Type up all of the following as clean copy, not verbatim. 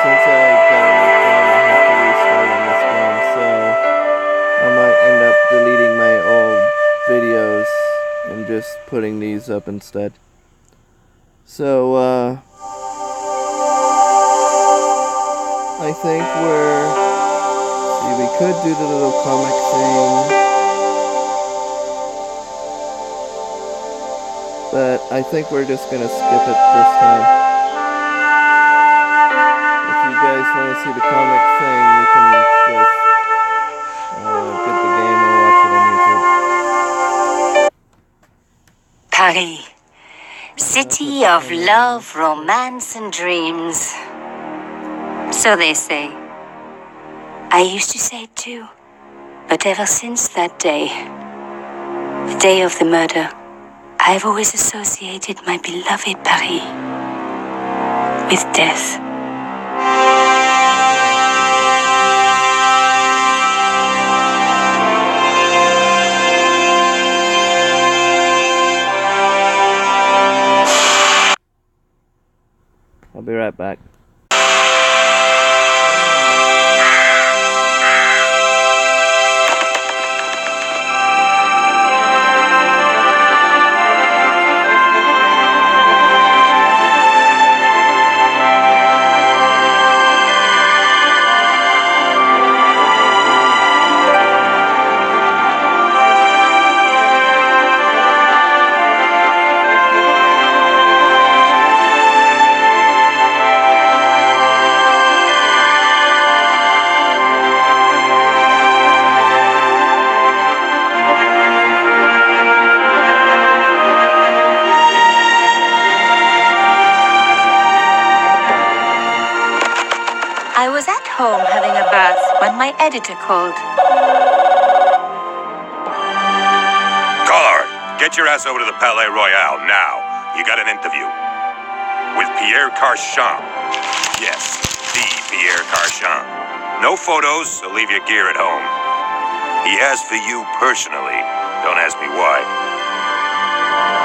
since I got a new phone, I have to restart on this phone, so I might end up deleting my old videos and just putting these up instead. So, I think we could do the little comic thing, but I think we're just gonna skip it this time. If you guys want to see the comic thing, you can just get the game or watch it on YouTube. Paris, city of love, romance, and dreams. So they say. I used to say it too. But ever since that day, the day of the murder, I've always associated my beloved Paris with death. I'll be right back. I was at home having a bath when my editor called. Caller, get your ass over to the Palais Royal now. You got an interview. With Pierre Carchon. Yes, the Pierre Carchon. No photos, so leave your gear at home. He asked for you personally. Don't ask me why.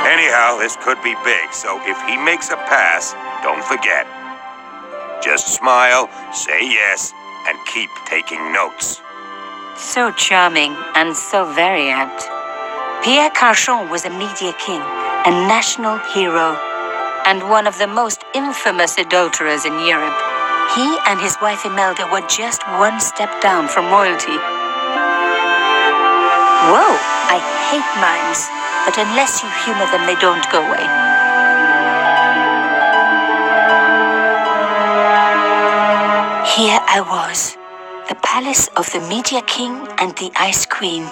Anyhow, this could be big, so if he makes a pass, don't forget. Just smile, say yes, and keep taking notes. So charming and so very apt. Pierre Carchon was a media king, a national hero, and one of the most infamous adulterers in Europe. He and his wife Imelda were just one step down from royalty. Whoa, I hate mimes, but unless you humor them, they don't go away. Here I was, the palace of the Media King and the Ice Queen.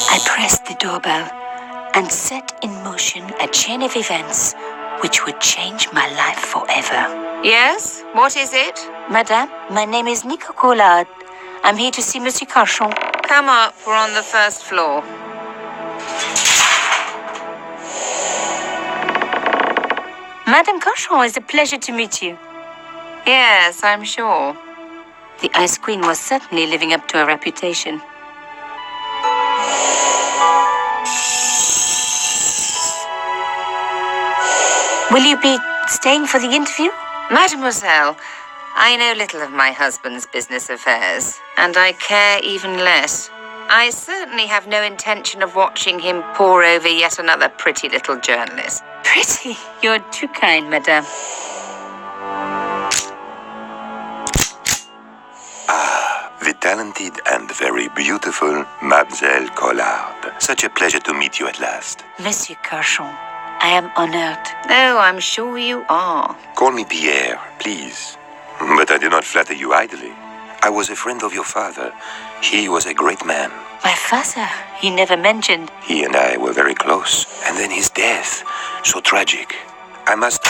I pressed the doorbell and set in motion a chain of events which would change my life forever. Yes? What is it? Madame, my name is Nico Collard. I'm here to see Monsieur Carchon. Come up, we're on the first floor. Madame Carchon, it's a pleasure to meet you. Yes, I'm sure. The Ice Queen was certainly living up to her reputation. Will you be staying for the interview? Mademoiselle, I know little of my husband's business affairs, and I care even less. I certainly have no intention of watching him pore over yet another pretty little journalist. Pretty? You're too kind, madame. The talented and very beautiful Mademoiselle Collard. Such a pleasure to meet you at last. Monsieur Carchon, I am honored. Oh, I'm sure you are. Call me Pierre, please. But I do not flatter you idly. I was a friend of your father. He was a great man. My father, he never mentioned. He and I were very close. And then his death. So tragic. I must...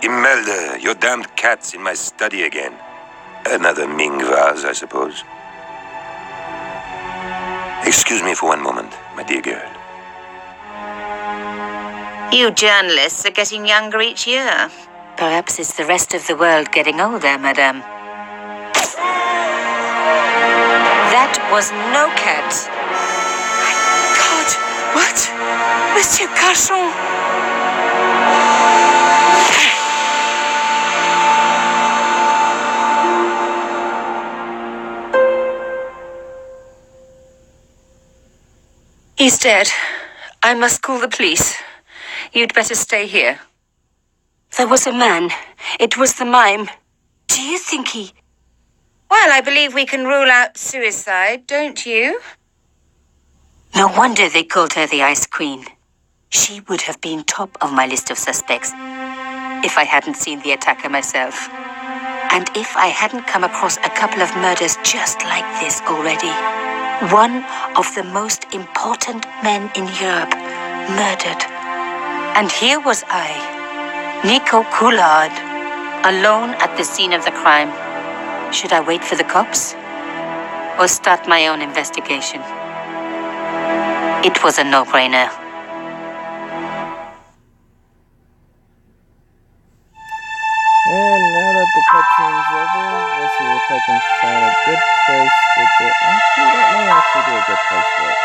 Imelda, your damned cat's in my study again. Another Ming vase, I suppose. Excuse me for one moment, my dear girl. You journalists are getting younger each year. Perhaps it's the rest of the world getting older, madame. That was no cat. My God, what? Monsieur Carchon? He's dead. I must call the police. You'd better stay here. There was a man. It was the mime. Do you think he... Well, I believe we can rule out suicide, don't you? No wonder they called her the Ice Queen. She would have been top of my list of suspects if I hadn't seen the attacker myself. And if I hadn't come across a couple of murders just like this already. One of the most important men in Europe murdered. And here was I, Nico Coulard, alone at the scene of the crime. Should I wait for the cops? Or start my own investigation? It was a no-brainer. And now that the cutscene's over, let's see if I can find a good place for the... Actually, that may actually be a good place for it.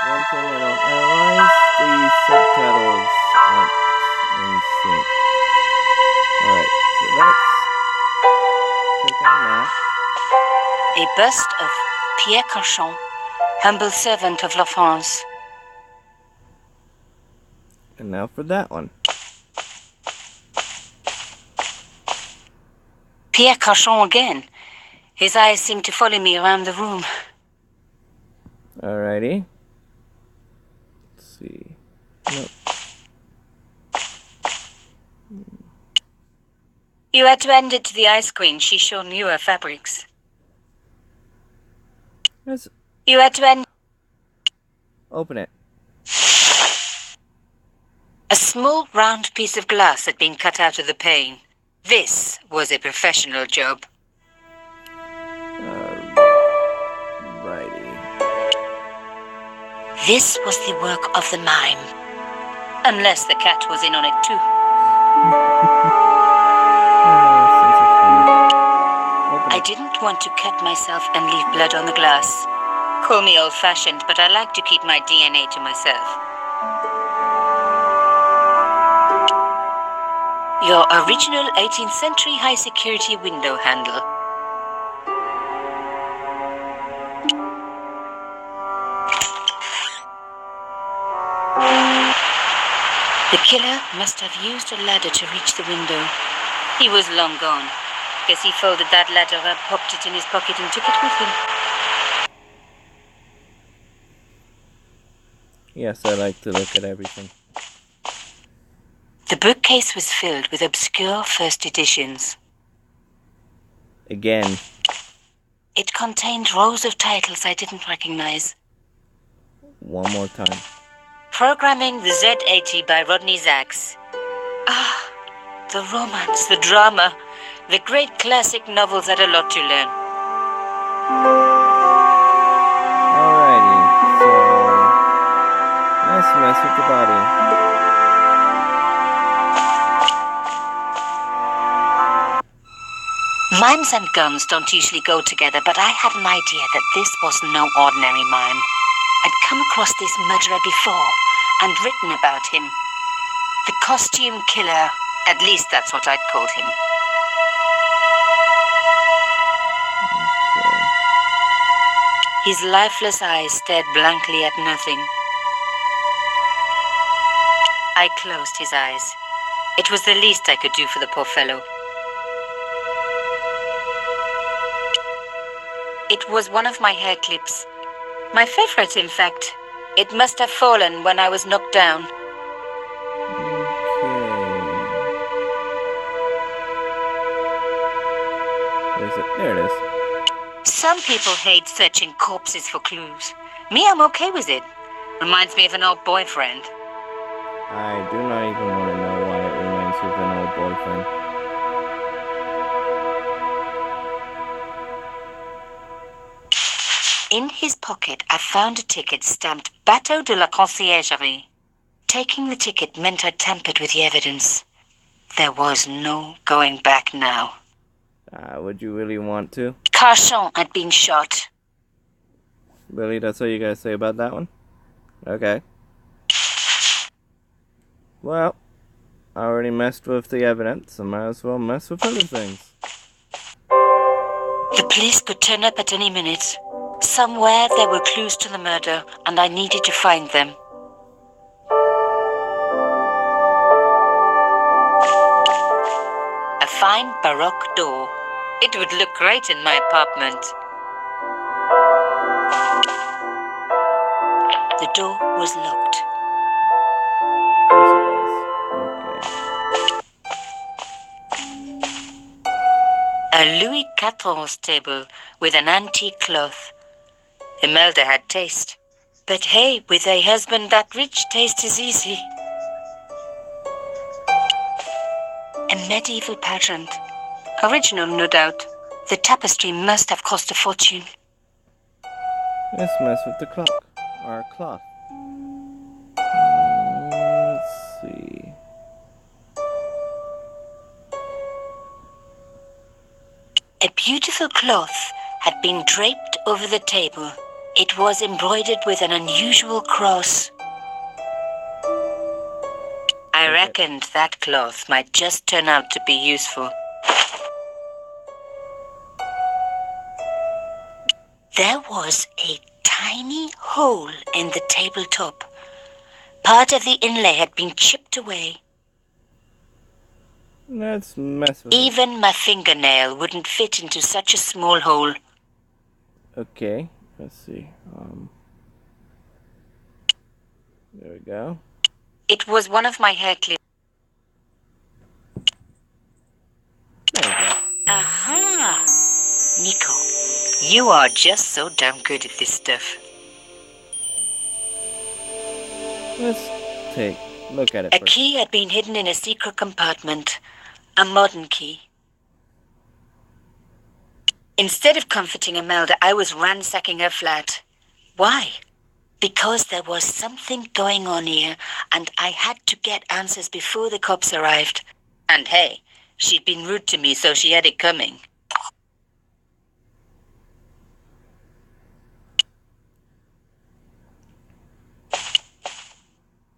One thing I don't realize, the subtitles aren't in sync. Alright, so let's click on that. A bust of Pierre Cauchon, humble servant of La France. And now for that one. Pierre Cauchon again. His eyes seem to follow me around the room. Alrighty. Let's see. Nope. You had to hand it to the Ice Queen. She sure knew her fabrics. Let's You had to hand... open it. A small round piece of glass had been cut out of the pane. This was a professional job. Righty. This was the work of the mime. Unless the cat was in on it too. I didn't want to cut myself and leave blood on the glass. Call me old-fashioned, but I like to keep my DNA to myself. Your original 18th century high-security window handle. The killer must have used a ladder to reach the window. He was long gone. Guess he folded that ladder up, popped it in his pocket and took it with him. Yes, I like to look at everything. The bookcase was filled with obscure first editions. Again. It contained rows of titles I didn't recognize. One more time. Programming the Z80 by Rodney Sachs. Ah, the romance, the drama. The great classic novels had a lot to learn. Alrighty, so... nice mess with the body. Mimes and guns don't usually go together, but I had an idea that this was no ordinary mime. I'd come across this murderer before and written about him. The costume killer, at least that's what I'd called him. His lifeless eyes stared blankly at nothing. I closed his eyes. It was the least I could do for the poor fellow. It was one of my hair clips. My favorite, in fact. It must have fallen when I was knocked down. Where is it? There it is. Some people hate searching corpses for clues. Me, I'm okay with it. Reminds me of an old boyfriend. I do not even want to know why it reminds you of an old boyfriend. In his pocket, I found a ticket stamped Bateau de la Conciergerie. Taking the ticket meant I tampered with the evidence. There was no going back now. Would you really want to? Cauchon had been shot. Really? That's all you guys say about that one? Okay. Well, I already messed with the evidence. I might as well mess with other things. The police could turn up at any minute. Somewhere there were clues to the murder, and I needed to find them. A fine Baroque door. It would look great in my apartment. The door was locked. A Louis XIV table with an antique cloth. Imelda had taste. But hey, with a husband that rich, taste is easy. A medieval pageant. Original, no doubt. The tapestry must have cost a fortune. Let's mess with the clock. Or cloth. Let's see. A beautiful cloth had been draped over the table. It was embroidered with an unusual cross. I reckoned that cloth might just turn out to be useful. There was a tiny hole in the tabletop. Part of the inlay had been chipped away. Let's mess with it. Even my fingernail wouldn't fit into such a small hole. Okay, let's see. There we go. It was one of my hair clips. There we go. Aha! Nico, you are just so damn good at this stuff. Let's take a look at it A first. key had been hidden in a secret compartment. A modern key. Instead of comforting Imelda, I was ransacking her flat. Why? Because there was something going on here, and I had to get answers before the cops arrived. And hey, she'd been rude to me, so she had it coming.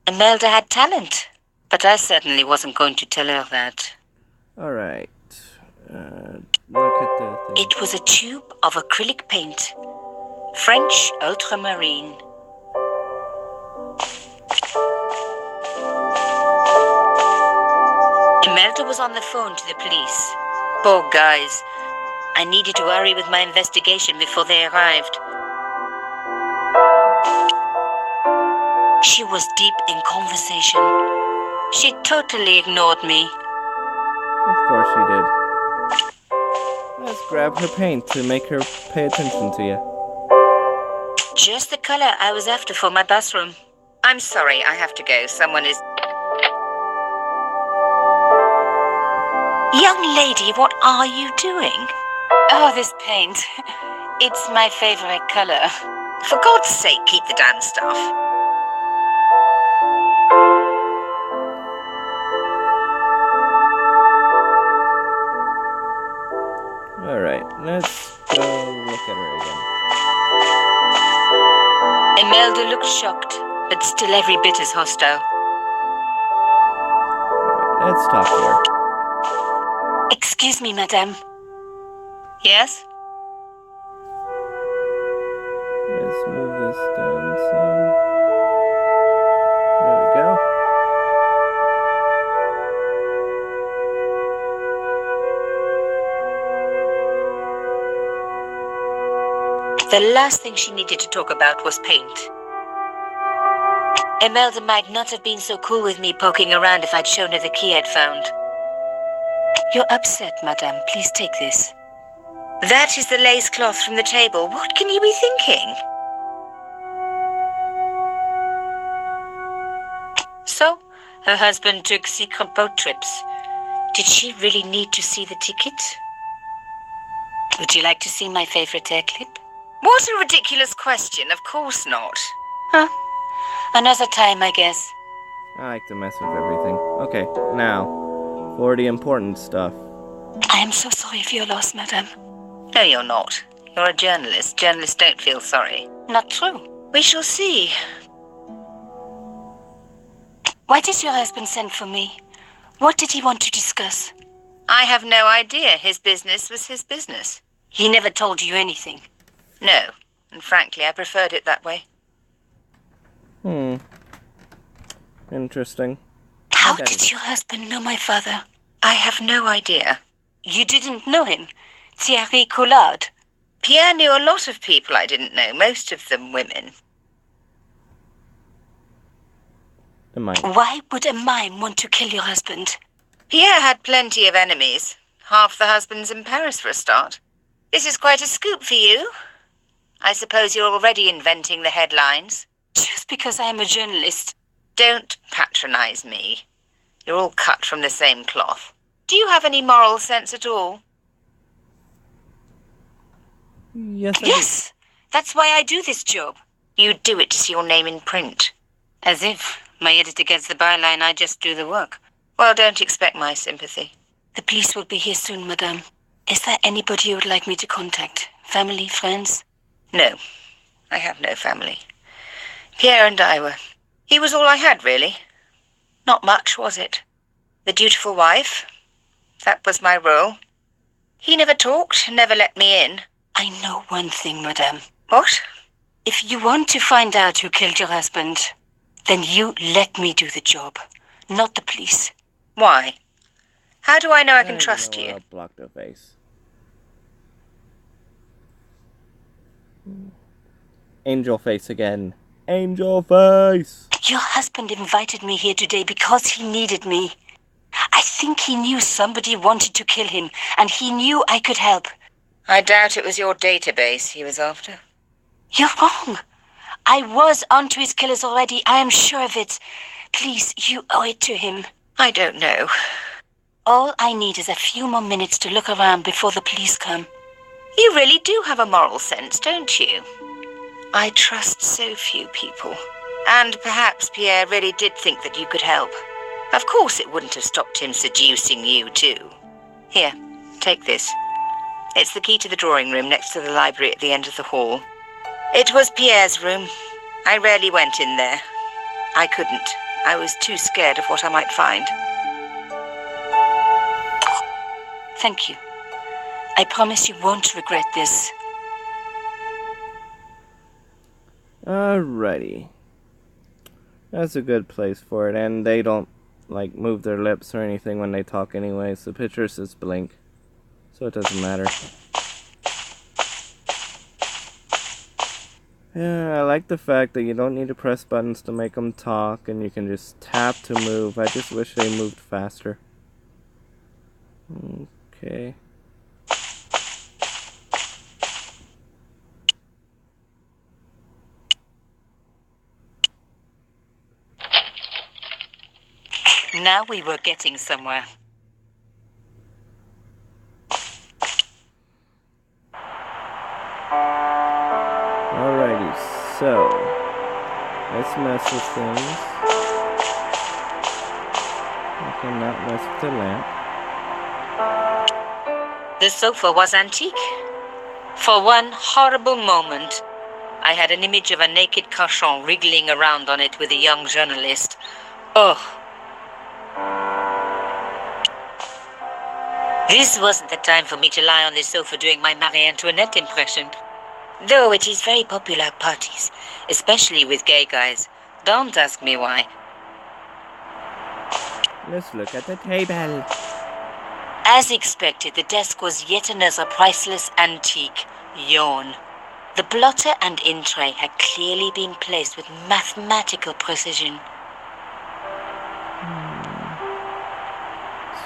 Imelda had talent, but I certainly wasn't going to tell her that. Alright. Look at the thing. It was a tube of acrylic paint. French ultramarine. Imelda was on the phone to the police. Poor guys. I needed to hurry with my investigation before they arrived. She was deep in conversation. She totally ignored me. Of course she did. Let's grab her paint to make her pay attention to you. Just the color I was after for my bathroom. I'm sorry, I have to go. Someone is... Young lady, what are you doing? Oh, this paint. It's my favorite color. For God's sake, keep the damn stuff. Alright, let's go look at her again. Imelda looked shocked, but still every bit as hostile. Alright, let's talk to her. Excuse me, madame. Yes? Let's move this down some. There we go. The last thing she needed to talk about was paint. Imelda might not have been so cool with me poking around if I'd shown her the key I'd found. You're upset, madame. Please take this. That is the lace cloth from the table. What can you be thinking? So, her husband took secret boat trips. Did she really need to see the ticket? Would you like to see my favorite hair clip? What a ridiculous question. Of course not. Huh. Another time, I guess. I like to mess with everything. Okay, now, for the important stuff. I am so sorry for your loss, madame. No, you're not. You're a journalist. Journalists don't feel sorry. Not true. We shall see. Why did your husband send for me? What did he want to discuss? I have no idea. His business was his business. He never told you anything. No. and frankly, I preferred it that way. Interesting. How did your husband know my father? I have no idea. You didn't know him? Thierry Collard? Pierre knew a lot of people I didn't know, most of them women. The mime. Why would a mime want to kill your husband? Pierre had plenty of enemies. Half the husbands in Paris for a start. This is quite a scoop for you. I suppose you're already inventing the headlines. Just because I am a journalist. Don't patronize me. You're all cut from the same cloth. Do you have any moral sense at all? Yes, that's why I do this job. You do it to see your name in print. As if my editor gets the byline, I just do the work. Well, don't expect my sympathy. The police will be here soon, madame. Is there anybody you would like me to contact? Family, friends? No, I have no family. Pierre and I were... He was all I had, really. Not much, was it? The dutiful wife. That was my role. He never talked, never let me in. I know one thing, madame. What? If you want to find out who killed your husband, then you let me do the job, not the police. Why? How do I know I can trust you? I'll block the face. Angel face again. Angel face! Your husband invited me here today because he needed me. I think he knew somebody wanted to kill him, and he knew I could help. I doubt it was your database he was after. You're wrong. I was onto his killers already. I am sure of it. Please, you owe it to him. I don't know. All I need is a few more minutes to look around before the police come. You really do have a moral sense, don't you? I trust so few people. And perhaps Pierre really did think that you could help. Of course it wouldn't have stopped him seducing you, too. Here, take this. It's the key to the drawing room next to the library at the end of the hall. It was Pierre's room. I rarely went in there. I couldn't. I was too scared of what I might find. Thank you. I promise you won't regret this. Alrighty. That's a good place for it, and they don't, like, move their lips or anything when they talk anyway, so the picture says blink. So it doesn't matter. Yeah, I like the fact that you don't need to press buttons to make them talk, and you can just tap to move. I just wish they moved faster. Okay. Now we were getting somewhere. Alrighty, so let's mess with things. I cannot mess with the lamp. The sofa was antique. For one horrible moment, I had an image of a naked cochon wriggling around on it with a young journalist. Oh. This wasn't the time for me to lie on the sofa doing my Marie Antoinette impression. Though it is very popular at parties, especially with gay guys. Don't ask me why. Let's look at the table. As expected, the desk was yet another priceless antique. Yawn. The blotter and in tray had clearly been placed with mathematical precision.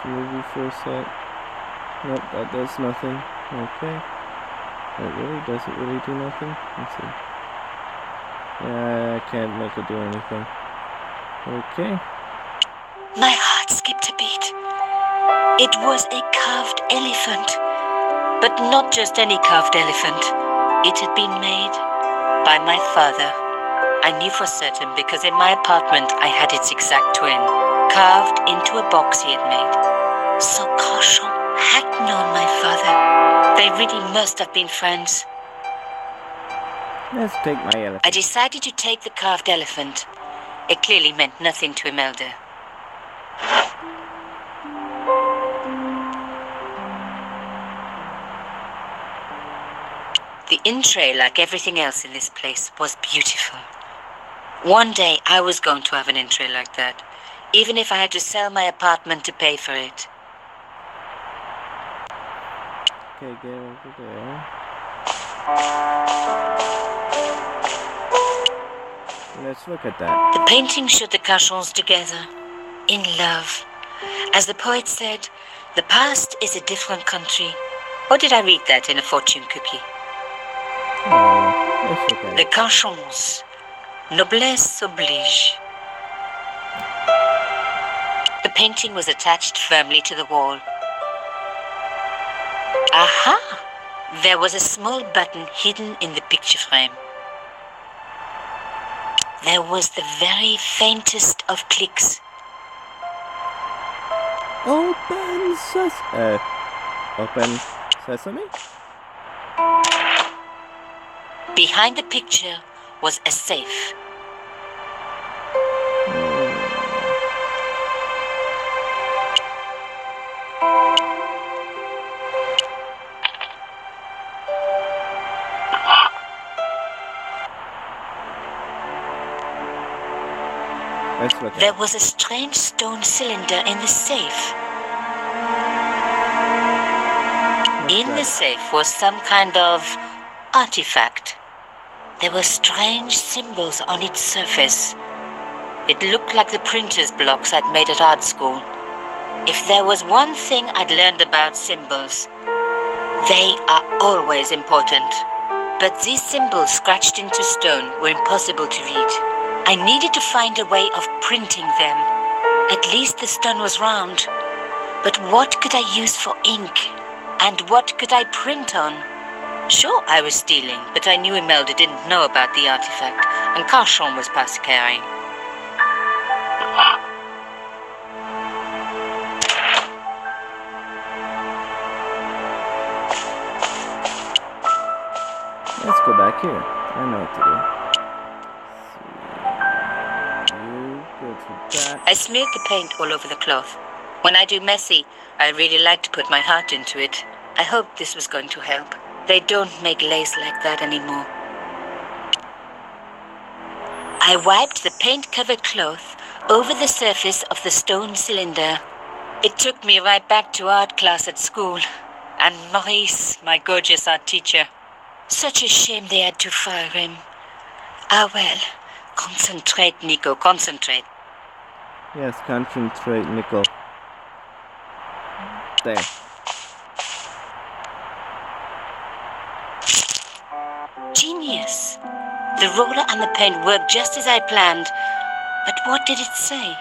Smoothie full set. Nope, that does nothing. Okay. Does it really do nothing? Let's see. Yeah, I can't make it do anything. Okay. My heart skipped a beat. It was a carved elephant. But not just any carved elephant. It had been made by my father. I knew for certain because in my apartment I had its exact twin, carved into a box he had made. So Cochon had known my father. They really must have been friends. Let's take my elephant. I decided to take the carved elephant. It clearly meant nothing to Imelda. The in-tray, like everything else in this place, was beautiful. One day I was going to have an in-tray like that, even if I had to sell my apartment to pay for it. Okay, get over there. Let's look at that. The painting showed the Cachons together, in love. As the poet said, the past is a different country. Or did I read that in a fortune cookie? Let's look at The it. Cachons, noblesse oblige. The painting was attached firmly to the wall. Aha! There was a small button hidden in the picture frame. There was the very faintest of clicks. Open sesame? Behind the picture was a safe. Let's look at There it. was a strange stone cylinder in the safe. In the safe was some kind of artifact. There were strange symbols on its surface. It looked like the printer's blocks I'd made at art school. If there was one thing I'd learned about symbols, they are always important. But these symbols scratched into stone were impossible to read. I needed to find a way of printing them. At least the stone was round. But what could I use for ink? And what could I print on? Sure, I was stealing, but I knew Imelda didn't know about the artifact, and Cachon was past caring. Let's go back here. I know what to do. You go to that. I smeared the paint all over the cloth. When I do messy, I really like to put my heart into it. I hoped this was going to help. They don't make lace like that anymore. I wiped the paint-covered cloth over the surface of the stone cylinder. It took me right back to art class at school. And Maurice, my gorgeous art teacher. Such a shame they had to fire him. Ah well, concentrate, Nico, concentrate. Yes, concentrate, nickel. There. Genius! The roller and the paint worked just as I planned. But what did it say?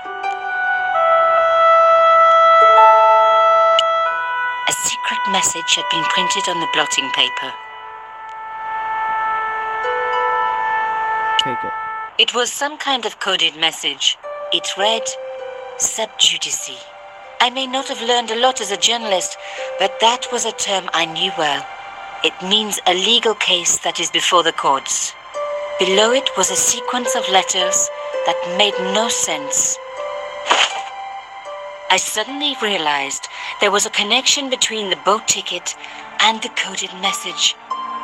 A secret message had been printed on the blotting paper. Take it. It was some kind of coded message. It read, sub judice. I may not have learned a lot as a journalist, but that was a term I knew well. It means a legal case that is before the courts. Below it was a sequence of letters that made no sense. I suddenly realized there was a connection between the boat ticket and the coded message.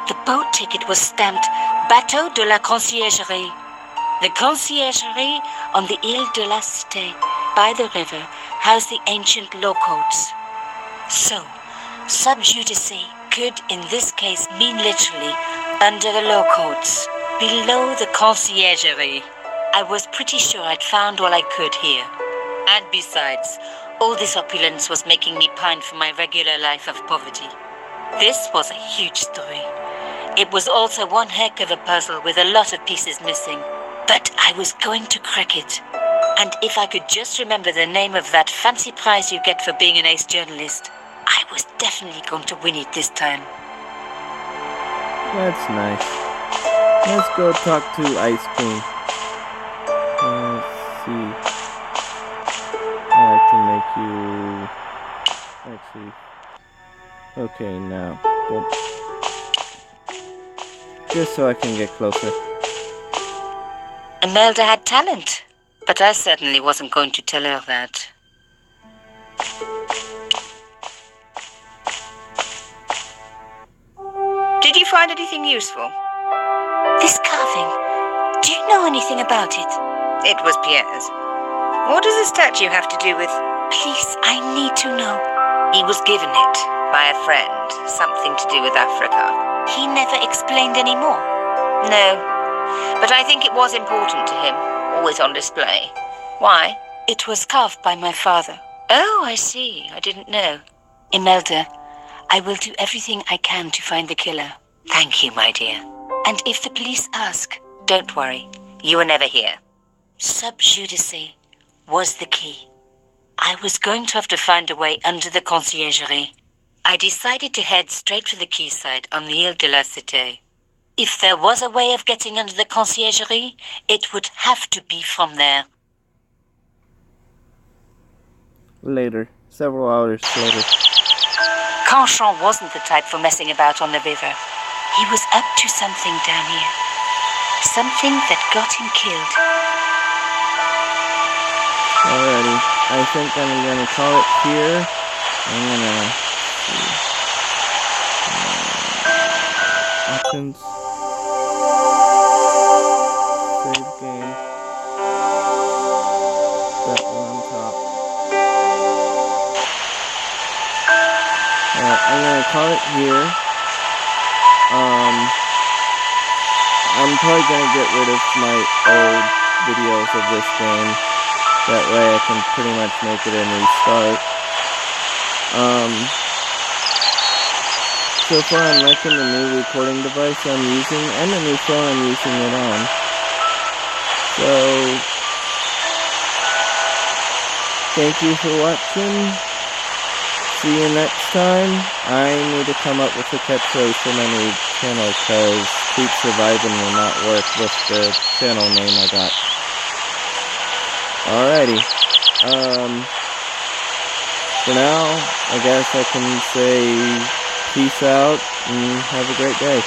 The boat ticket was stamped Bateau de la Conciergerie. The conciergerie on the Ile de la Cité, by the river, housed the ancient law courts. So, sub judice could in this case mean literally under the law courts, below the conciergerie. I was pretty sure I'd found all I could here. And besides, all this opulence was making me pine for my regular life of poverty. This was a huge story. It was also one heck of a puzzle with a lot of pieces missing. But I was going to crack it. And if I could just remember the name of that fancy prize you get for being an ace journalist, I was definitely going to win it this time. That's nice. Let's go talk to Ice Cream. Let's see. I like to make you... Actually... Okay, now. Well, just so I can get closer. Imelda had talent, but I certainly wasn't going to tell her that. Did you find find anything useful? This carving, do you know anything about it? It was Pierre's. What does the statue have to do with... Please, I need to know. He was given it by a friend. Something to do with Africa. He never explained any more. No, but I think it was important to him. Always on display. Why? It was carved by my father. Oh, I see. I didn't know. Imelda, I will do everything I can to find the killer. Thank you, my dear. And if the police ask, Don't worry. You were never here. sub judice was the key. I was going to have to find a way under the conciergerie. I decided to head straight for the quayside on the Ile de la Cité. If there was a way of getting under the conciergerie, it would have to be from there. Later. Several hours later. Carchon wasn't the type for messing about on the river. He was up to something down here. Something that got him killed. Alrighty. I think I'm gonna call it here. I'm gonna see. Options. Save game. That one on top. Alright, I'm gonna call it here. I'm probably gonna get rid of my old videos of this game. That way I can pretty much make it a new start. So far I'm liking the new recording device I'm using and the new phone I'm using it on. So, thank you for watching. See you next time. I need to come up with a catchphrase for my new channel because Keep Surviving will not work with the channel name I got. Alrighty. For now, I guess I can say peace out and have a great day.